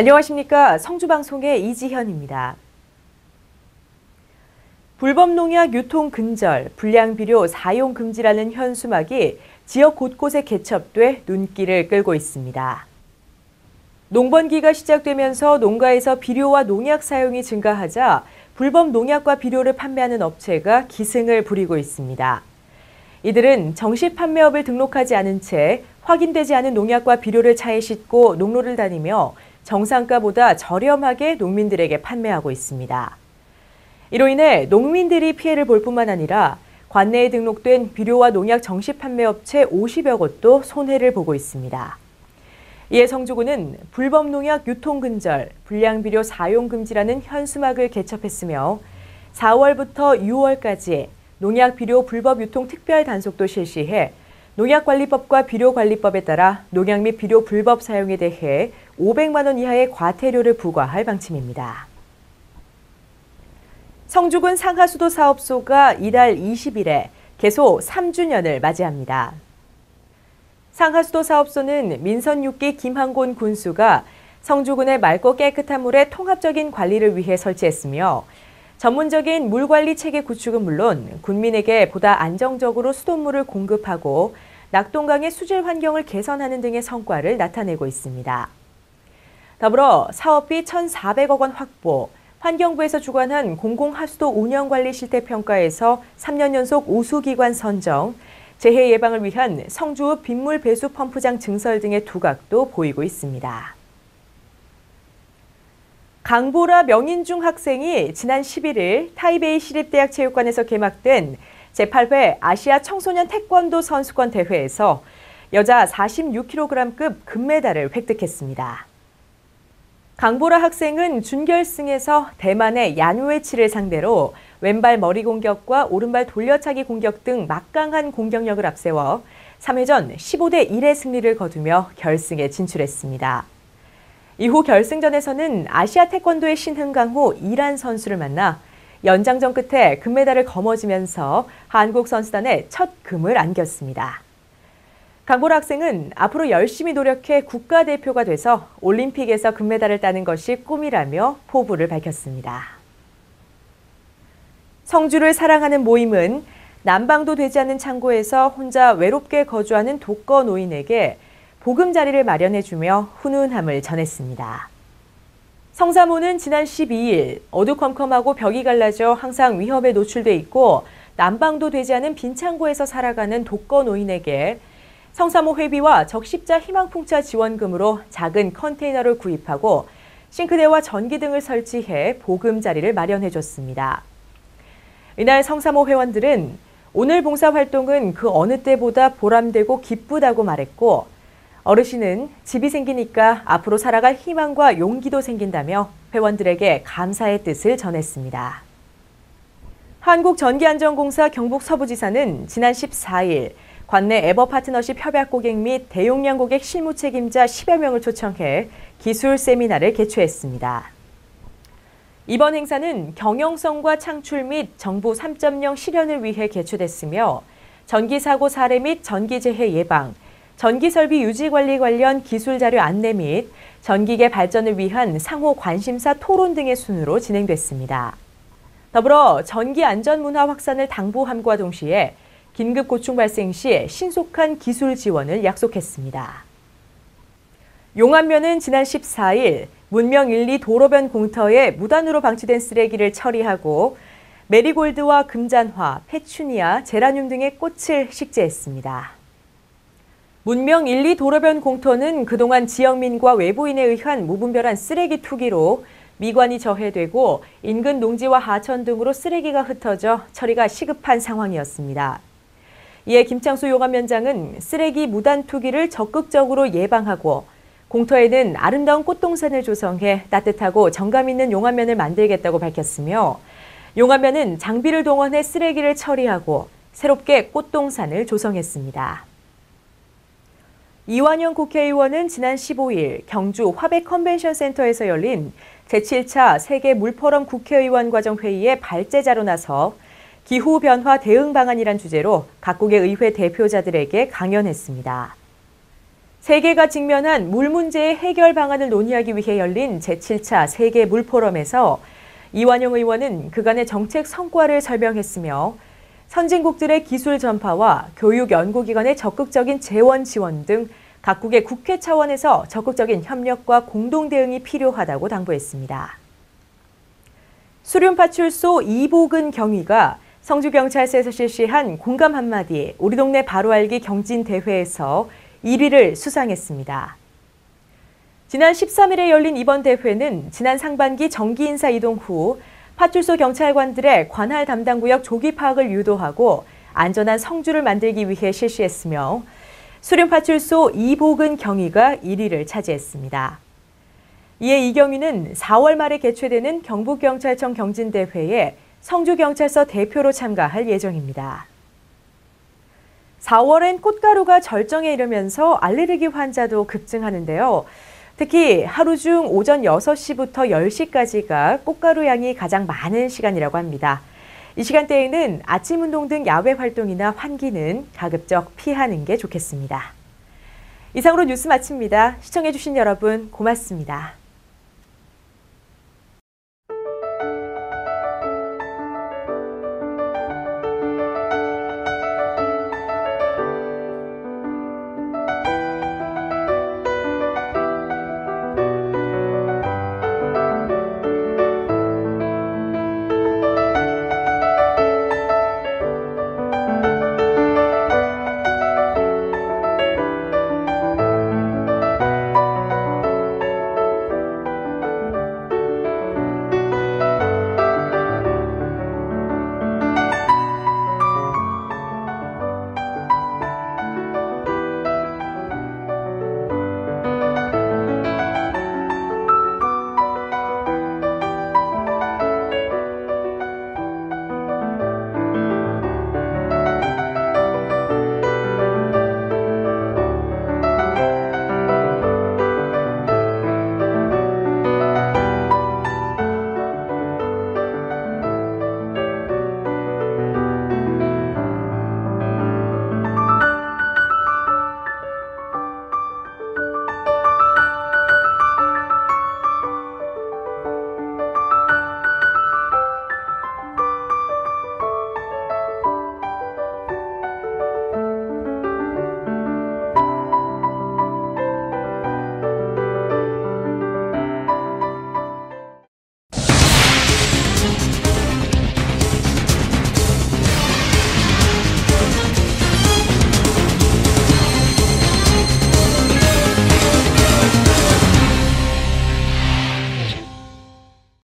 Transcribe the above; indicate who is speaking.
Speaker 1: 안녕하십니까. 성주방송의 이지현입니다. 불법농약 유통 근절, 불량비료 사용 금지라는 현수막이 지역 곳곳에 개첩돼 눈길을 끌고 있습니다. 농번기가 시작되면서 농가에서 비료와 농약 사용이 증가하자 불법 농약과 비료를 판매하는 업체가 기승을 부리고 있습니다. 이들은 정식 판매업을 등록하지 않은 채 확인되지 않은 농약과 비료를 차에 싣고 농로를 다니며 정상가보다 저렴하게 농민들에게 판매하고 있습니다. 이로 인해 농민들이 피해를 볼 뿐만 아니라 관내에 등록된 비료와 농약 정식 판매업체 50여 곳도 손해를 보고 있습니다. 이에 성주군은 불법 농약 유통 근절, 불량비료 사용 금지라는 현수막을 개첩했으며 4월부터 6월까지 농약 비료 불법 유통 특별 단속도 실시해 농약관리법과 비료관리법에 따라 농약 및 비료 불법 사용에 대해 500만 원 이하의 과태료를 부과할 방침입니다. 성주군 상하수도 사업소가 이달 20일에 개소 3주년을 맞이합니다. 상하수도 사업소는 민선 6기 김항곤 군수가 성주군의 맑고 깨끗한 물의 통합적인 관리를 위해 설치했으며 전문적인 물관리 체계 구축은 물론 군민에게 보다 안정적으로 수돗물을 공급하고 낙동강의 수질 환경을 개선하는 등의 성과를 나타내고 있습니다. 더불어 사업비 1,400억 원 확보, 환경부에서 주관한 공공하수도 운영관리 실태평가에서 3년 연속 우수기관 선정, 재해 예방을 위한 성주읍 빗물 배수 펌프장 증설 등의 두각도 보이고 있습니다. 강보라 명인중 학생이 지난 11일 타이베이 시립대학체육관에서 개막된 제8회 아시아 청소년 태권도 선수권 대회에서 여자 46kg급 금메달을 획득했습니다. 강보라 학생은 준결승에서 대만의 얀웨치를 상대로 왼발 머리 공격과 오른발 돌려차기 공격 등 막강한 공격력을 앞세워 3회전 15대 1의 승리를 거두며 결승에 진출했습니다. 이후 결승전에서는 아시아 태권도의 신흥강호 이란 선수를 만나 연장전 끝에 금메달을 거머쥐면서 한국 선수단의 첫 금을 안겼습니다. 강보라 학생은 앞으로 열심히 노력해 국가대표가 돼서 올림픽에서 금메달을 따는 것이 꿈이라며 포부를 밝혔습니다. 성주를 사랑하는 모임은 난방도 되지 않는 창고에서 혼자 외롭게 거주하는 독거 노인에게 보금자리를 마련해주며 훈훈함을 전했습니다. 성사모는 지난 12일 어두컴컴하고 벽이 갈라져 항상 위협에 노출돼 있고 난방도 되지 않은 빈 창고에서 살아가는 독거 노인에게 성사모 회비와 적십자 희망풍차 지원금으로 작은 컨테이너를 구입하고 싱크대와 전기 등을 설치해 보금자리를 마련해줬습니다. 이날 성사모 회원들은 오늘 봉사활동은 그 어느 때보다 보람되고 기쁘다고 말했고 어르신은 집이 생기니까 앞으로 살아갈 희망과 용기도 생긴다며 회원들에게 감사의 뜻을 전했습니다. 한국전기안전공사 경북 서부지사는 지난 14일 관내 에버파트너십 협약 고객 및 대용량 고객 실무 책임자 10여 명을 초청해 기술 세미나를 개최했습니다. 이번 행사는 경영성과 창출 및 정부 3.0 실현을 위해 개최됐으며 전기사고 사례 및 전기재해 예방, 전기설비 유지관리 관련 기술자료 안내 및 전기계 발전을 위한 상호 관심사 토론 등의 순으로 진행됐습니다. 더불어 전기안전문화 확산을 당부함과 동시에 긴급 고충 발생 시 신속한 기술 지원을 약속했습니다. 용안면은 지난 14일 문명 1, 2 도로변 공터에 무단으로 방치된 쓰레기를 처리하고 메리골드와 금잔화, 페추니아, 제라늄 등의 꽃을 식재했습니다. 문명 1, 2 도로변 공터는 그동안 지역민과 외부인에 의한 무분별한 쓰레기 투기로 미관이 저해되고 인근 농지와 하천 등으로 쓰레기가 흩어져 처리가 시급한 상황이었습니다. 이에 김창수 용안면장은 쓰레기 무단 투기를 적극적으로 예방하고 공터에는 아름다운 꽃동산을 조성해 따뜻하고 정감 있는 용안면을 만들겠다고 밝혔으며 용안면은 장비를 동원해 쓰레기를 처리하고 새롭게 꽃동산을 조성했습니다. 이완영 국회의원은 지난 15일 경주 화백 컨벤션 센터에서 열린 제7차 세계 물포럼 국회의원 과정 회의에 발제자로 나서 기후변화 대응 방안이란 주제로 각국의 의회 대표자들에게 강연했습니다. 세계가 직면한 물 문제의 해결 방안을 논의하기 위해 열린 제7차 세계 물포럼에서 이완영 의원은 그간의 정책 성과를 설명했으며 선진국들의 기술 전파와 교육 연구기관의 적극적인 재원 지원 등 각국의 국회 차원에서 적극적인 협력과 공동 대응이 필요하다고 당부했습니다. 수륜파출소 이보근 경위가 성주경찰서에서 실시한 공감 한마디 우리 동네 바로 알기 경진대회에서 1위를 수상했습니다. 지난 13일에 열린 이번 대회는 지난 상반기 정기 인사 이동 후 파출소 경찰관들의 관할 담당 구역 조기 파악을 유도하고 안전한 성주를 만들기 위해 실시했으며 수륜파출소 이보근 경위가 1위를 차지했습니다. 이에 이 경위는 4월 말에 개최되는 경북경찰청 경진대회에 성주경찰서 대표로 참가할 예정입니다. 4월엔 꽃가루가 절정에 이르면서 알레르기 환자도 급증하는데요. 특히 하루 중 오전 6시부터 10시까지가 꽃가루 양이 가장 많은 시간이라고 합니다. 이 시간대에는 아침 운동 등 야외 활동이나 환기는 가급적 피하는 게 좋겠습니다. 이상으로 뉴스 마칩니다. 시청해주신 여러분 고맙습니다.